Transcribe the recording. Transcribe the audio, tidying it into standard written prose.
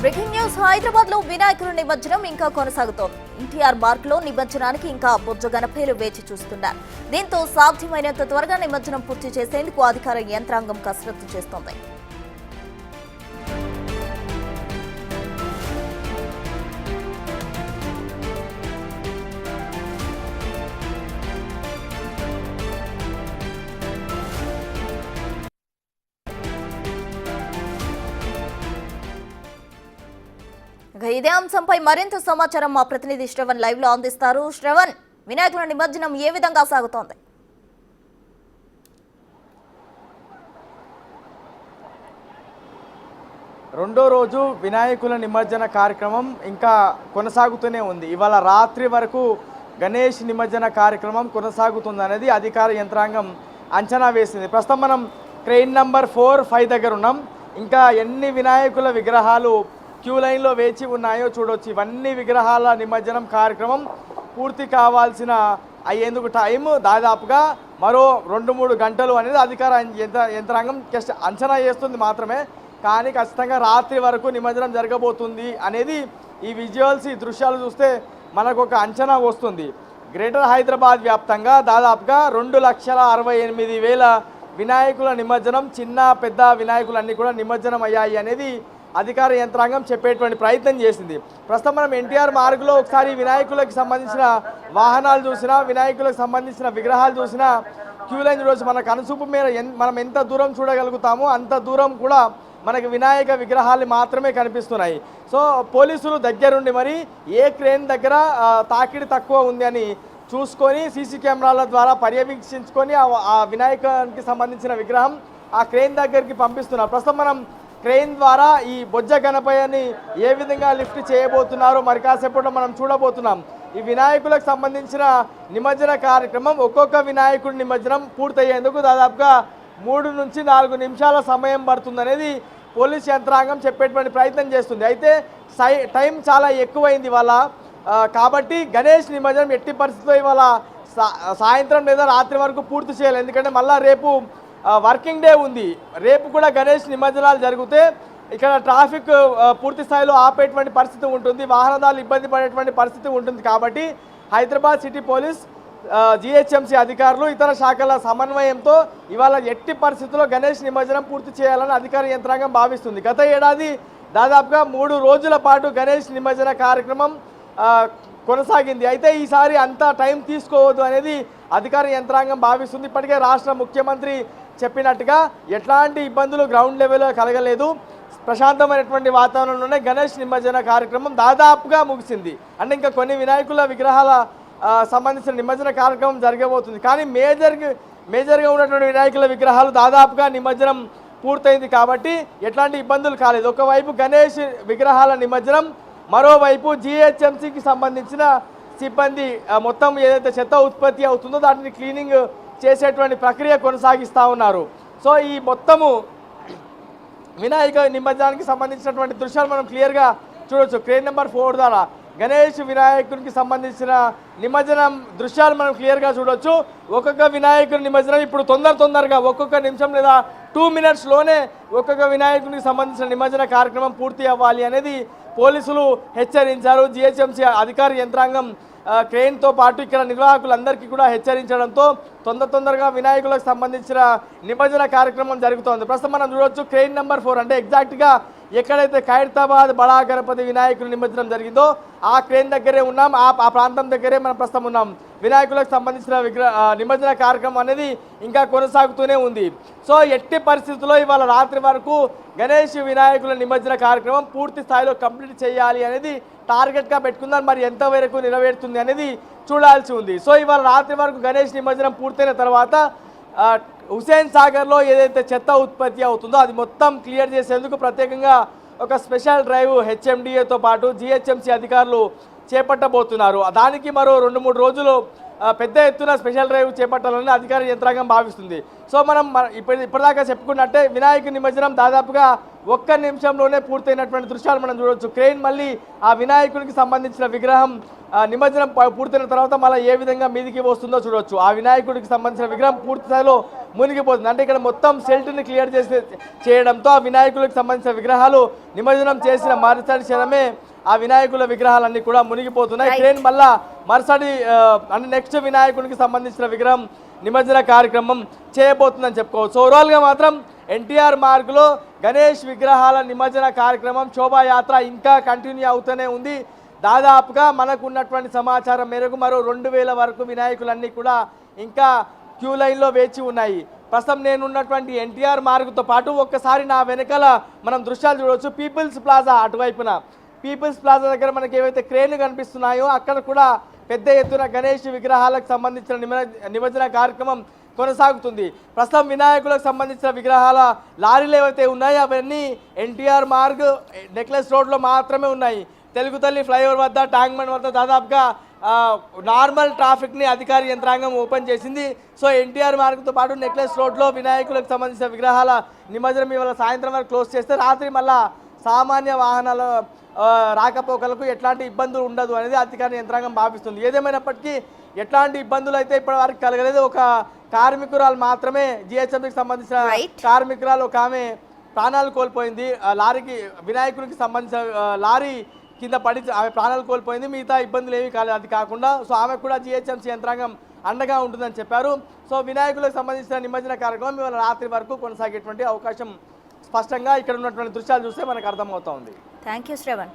Breaking news Hyderabad లో వినాయకుల నిమజ్జనం ఇంకా కొనసాగుతోంది. ఎన్టీఆర్ మార్గ్ లో నిమజ్జనానికి ఇంకా బొజ్జ గణపయ్యలు వేచి చూస్తున్నారు. దీంతో సాధ్యమైనంత త్వరగా నిమజ్జనం పూర్తి చేసేందుకు అధికార యంత్రాంగం కసరత్తు చేస్తోంది. ఇదే అంశంపై మరింత సమాచారం మా ప్రతినిధి శ్రవణ్ లైవ్ లో అందిస్తారు. శ్రవణ్, వినాయకుల నిమజ్జనం ఏ విధంగా సాగుతోంది? రెండో రోజు వినాయకుల నిమజ్జన కార్యక్రమం ఇంకా కొనసాగుతూనే ఉంది. ఇవాళ రాత్రి వరకు గణేష్ నిమజ్జన కార్యక్రమం కొనసాగుతుందనేది అధికార యంత్రాంగం అంచనా వేసింది. ప్రస్తుతం మనం ట్రైన్ నంబర్ 4, 5 దగ్గర ఉన్నాం. ఇంకా ఎన్ని వినాయకుల విగ్రహాలు క్యూ లైన్లో వేచి ఉన్నాయో చూడవచ్చు. ఇవన్నీ విగ్రహాల నిమజ్జనం కార్యక్రమం పూర్తి కావాల్సిన అయ్యేందుకు టైం దాదాపుగా మరో 2-3 గంటలు అనేది అధికార యంత్రాంగం అంచనా చేస్తుంది మాత్రమే. కానీ ఖచ్చితంగా రాత్రి వరకు నిమజ్జనం జరగబోతుంది అనేది ఈ విజువల్స్, ఈ దృశ్యాలు చూస్తే మనకు ఒక అంచనా వస్తుంది. గ్రేటర్ హైదరాబాద్ వ్యాప్తంగా దాదాపుగా 2,68,000 వినాయకుల నిమజ్జనం, చిన్న పెద్ద వినాయకులన్నీ కూడా నిమజ్జనం అయ్యాయి అనేది అధికార యంత్రాంగం చెప్పేటువంటి ప్రయత్నం చేసింది. ప్రస్తుతం మనం ఎన్టీఆర్ మార్గులో ఒకసారి వినాయకులకు సంబంధించిన వాహనాలు చూసినా, వినాయకులకు సంబంధించిన విగ్రహాలు చూసినా, క్యూ లైన్ చూడవచ్చు. మన కనుసూపు మేర మనం ఎంత దూరం చూడగలుగుతామో అంత దూరం కూడా మనకి వినాయక విగ్రహాలు మాత్రమే కనిపిస్తున్నాయి. సో పోలీసులు దగ్గరుండి మరి ఏ క్రేన్ దగ్గర తాకిడి తక్కువ ఉంది అని చూసుకొని సీసీ కెమెరాల ద్వారా పర్యవేక్షించుకొని ఆ వినాయకానికి సంబంధించిన విగ్రహం ఆ క్రేన్ దగ్గరికి పంపిస్తున్నారు. ప్రస్తుతం మనం క్రెయిన్ ద్వారా ఈ బొజ్జ గణపయ్యని ఏ విధంగా లిఫ్ట్ చేయబోతున్నారో మరి కాసేపట్లో మనం చూడబోతున్నాం. ఈ వినాయకులకు సంబంధించిన నిమజ్జన కార్యక్రమం, ఒక్కొక్క వినాయకుడి నిమజ్జనం పూర్తయ్యేందుకు దాదాపుగా 3 నుంచి 4 నిమిషాల సమయం పడుతుందనేది పోలీస్ యంత్రాంగం చెప్పేటువంటి ప్రయత్నం చేస్తుంది. అయితే టైం చాలా ఎక్కువైంది ఇవాళ. కాబట్టి గణేష్ నిమజ్జనం ఎట్టి పరిస్థితుల్లో ఇవాళ సాయంత్రం లేదా రాత్రి వరకు పూర్తి చేయాలి. ఎందుకంటే మళ్ళీ రేపు వర్కింగ్ డే ఉంది. రేపు కూడా గణేష్ నిమజ్జనాలు జరిగితే ఇక్కడ ట్రాఫిక్ పూర్తి స్థాయిలో ఆపేటువంటి పరిస్థితి ఉంటుంది, వాహనదారులు ఇబ్బంది పడేటువంటి పరిస్థితి ఉంటుంది. కాబట్టి హైదరాబాద్ సిటీ పోలీస్, జిహెచ్ఎంసీ అధికారులు, ఇతర శాఖల సమన్వయంతో ఇవాళ ఎట్టి పరిస్థితుల్లో గణేష్ నిమజ్జనం పూర్తి చేయాలని అధికార యంత్రాంగం భావిస్తుంది. గత ఏడాది దాదాపుగా 3 రోజుల పాటు గణేష్ నిమజ్జన కార్యక్రమం కొనసాగింది. అయితే ఈసారి అంత టైం తీసుకోవద్దు అనేది అధికార యంత్రాంగం భావిస్తుంది. ఇప్పటికే రాష్ట్ర ముఖ్యమంత్రి చెప్పినట్టుగా ఎట్లాంటి ఇబ్బందులు గ్రౌండ్ లెవెల్లో కలగలేదు, ప్రశాంతమైనటువంటి వాతావరణంలోనే గణేష్ నిమజ్జన కార్యక్రమం దాదాపుగా ముగిసింది. అంటే ఇంకా కొన్ని వినాయకుల విగ్రహాల సంబంధించిన నిమజ్జన కార్యక్రమం జరగబోతుంది. కానీ మేజర్గా ఉన్నటువంటి వినాయకుల విగ్రహాలు దాదాపుగా నిమజ్జనం పూర్తయింది. కాబట్టి ఎట్లాంటి ఇబ్బందులు కాలేదు. ఒకవైపు గణేష్ విగ్రహాల నిమజ్జనం, మరోవైపు జిహెచ్ఎంసీకి సంబంధించిన సిబ్బంది మొత్తం ఏదైతే చెత్త ఉత్పత్తి అవుతుందో దాటిని క్లీనింగ్ చేసేటువంటి ప్రక్రియ కొనసాగిస్తూ ఉన్నారు. సో ఈ మొత్తము వినాయక నిమజ్జనానికి సంబంధించినటువంటి దృశ్యాలు మనం క్లియర్గా చూడవచ్చు. క్రేన్ నెంబర్ 4 ద్వారా గణేష్ వినాయకునికి సంబంధించిన నిమజ్జనం దృశ్యాలు మనం క్లియర్గా చూడవచ్చు. ఒక్కొక్క వినాయకుడి నిమజ్జనం ఇప్పుడు తొందరగా ఒక్కొక్క నిమిషం లేదా 2 మినిట్స్లోనే ఒక్కొక్క వినాయకునికి సంబంధించిన నిమజ్జన కార్యక్రమం పూర్తి అవ్వాలి అనేది పోలీసులు హెచ్చరించారు. జిహెచ్ఎంసీ అధికార యంత్రాంగం క్రెయిన్తో పాటు ఇక్కడ నిర్వాహకులందరికీ కూడా హెచ్చరించడంతో తొందరగా వినాయకులకు సంబంధించిన నిమజ్జన కార్యక్రమం జరుగుతోంది. ప్రస్తుతం మనం చూడవచ్చు క్రెయిన్ నెంబర్ 4 అంటే ఎగ్జాక్ట్గా ఎక్కడైతే ఖైరతాబాద్ బడా గణపతి వినాయకుల నిమజ్జనం జరిగిందో ఆ క్రెయిన్ దగ్గరే ఉన్నాం. ఆ ప్రాంతం దగ్గరే మనం ప్రస్తుతం ఉన్నాం. వినాయకులకు సంబంధించిన నిమజ్జన కార్యక్రమం అనేది ఇంకా కొనసాగుతూనే ఉంది. సో ఎట్టి పరిస్థితుల్లో ఇవాళ రాత్రి వరకు గణేష్ వినాయకుల నిమజ్జన కార్యక్రమం పూర్తి స్థాయిలో కంప్లీట్ చేయాలి అనేది టార్గెట్గా పెట్టుకుందాం. మరి ఎంతవరకు నెరవేరుతుంది అనేది చూడాల్సి ఉంది. సో ఇవాళ రాత్రి వరకు గణేష్ నిమజ్జనం పూర్తయిన తర్వాత హుసేన్ సాగర్లో ఏదైతే చెత్త ఉత్పత్తి అవుతుందో అది మొత్తం క్లియర్ చేసేందుకు ప్రత్యేకంగా ఒక స్పెషల్ డ్రైవ్ హెచ్ఎండిఏతో పాటు జిహెచ్ఎంసీ అధికారులు చేపట్టబోతున్నారు. దానికి మరో 2-3 రోజులు పెద్ద ఎత్తున స్పెషల్ డ్రైవ్ చేపట్టాలని అధికార యంత్రాంగం భావిస్తుంది. సో మనం ఇప్పటిదాకా చెప్పుకున్నట్టే వినాయక నిమజ్జనం దాదాపుగా 1 నిమిషంలోనే పూర్తయినటువంటి దృశ్యాలు మనం చూడవచ్చు. క్రెయిన్ మళ్ళీ ఆ వినాయకునికి సంబంధించిన విగ్రహం నిమజ్జనం పూర్తయిన తర్వాత మళ్ళీ ఏ విధంగా మీదికి వస్తుందో చూడవచ్చు. ఆ వినాయకుడికి సంబంధించిన విగ్రహం పూర్తి స్థాయిలో మునిగిపోతుంది. అంటే ఇక్కడ మొత్తం సెల్ట్ని క్లియర్ చేయడంతో ఆ వినాయకులకు సంబంధించిన విగ్రహాలు నిమజ్జనం చేసిన మరుసటి క్షణమే ఆ వినాయకుల విగ్రహాలన్నీ కూడా మునిగిపోతున్నాయి. క్రేన్ మళ్ళా మరుసటి అంటే నెక్స్ట్ వినాయకునికి సంబంధించిన విగ్రహం నిమజ్జన కార్యక్రమం చేయబోతుందని చెప్పుకోవచ్చు. ఓవరాల్గా మాత్రం ఎన్టీఆర్ మార్గ్లో గణేష్ విగ్రహాల నిమజ్జన కార్యక్రమం శోభాయాత్ర ఇంకా కంటిన్యూ అవుతూనే ఉంది. దాదాపుగా మనకు ఉన్నటువంటి సమాచారం మేరకు మరో 2000 వరకు వినాయకులన్నీ కూడా ఇంకా క్యూ లైన్లో వేచి ఉన్నాయి. ప్రస్తుతం నేను ఉన్నటువంటి ఎన్టీఆర్ మార్గ్తో పాటు ఒక్కసారి నా వెనకాల మనం దృశ్యాలు చూడవచ్చు. పీపుల్స్ ప్లాజా అటువైపున పీపుల్స్ ప్లాజా దగ్గర మనకి ఏవైతే క్రేన్లు కనిపిస్తున్నాయో అక్కడ కూడా పెద్ద ఎత్తున గణేష్ విగ్రహాలకు సంబంధించిన నిమజ్జన కార్యక్రమం కొనసాగుతుంది. ప్రస్తుతం వినాయకులకు సంబంధించిన విగ్రహాల లారీలు ఏవైతే ఉన్నాయో అవన్నీ ఎన్టీఆర్ మార్గ్ నెక్లెస్ రోడ్లో మాత్రమే ఉన్నాయి. తెలుగు తల్లి ఫ్లైఓవర్ వద్ద ట్యాంక్మెంట్ వద్ద దాదాపుగా నార్మల్ ట్రాఫిక్ని అధికార యంత్రాంగం ఓపెన్ చేసింది. సో ఎన్టీఆర్ మార్గ్తో పాటు నెక్లెస్ రోడ్లో వినాయకులకు సంబంధించిన విగ్రహాల నిమజ్జనం ఇవాళ సాయంత్రం వరకు క్లోజ్ చేస్తే రాత్రి మళ్ళా సామాన్య వాహనాల రాకపోకలకు ఎట్లాంటి ఇబ్బందులు ఉండదు అనేది అధికార యంత్రాంగం భావిస్తుంది. ఏదేమైనప్పటికీ ఎట్లాంటి ఇబ్బందులు అయితే ఇప్పటి వరకు కలగలేదు. ఒక కార్మికురాలు మాత్రమే జిహెచ్ఎంసీకి సంబంధించిన కార్మికురాలు ఒక ఆమె ప్రాణాలు కోల్పోయింది. లారీకి వినాయకునికి సంబంధించిన లారీ కింద పడి ఆమె ప్రాణాలు కోల్పోయింది. మిగతా ఇబ్బందులు ఏమీ కాలేదు. అది కాకుండా సో ఆమె కూడా జిహెచ్ఎంసీ యంత్రాంగం అండగా ఉంటుందని చెప్పారు. సో వినాయకులకు సంబంధించిన నిమజ్జన కార్యక్రమం ఇవాళ రాత్రి వరకు కొనసాగేటువంటి అవకాశం స్పష్టంగా ఇక్కడ ఉన్నటువంటి దృశ్యాలు చూస్తే మనకు అర్థమవుతా ఉంది. Thank you Shravan.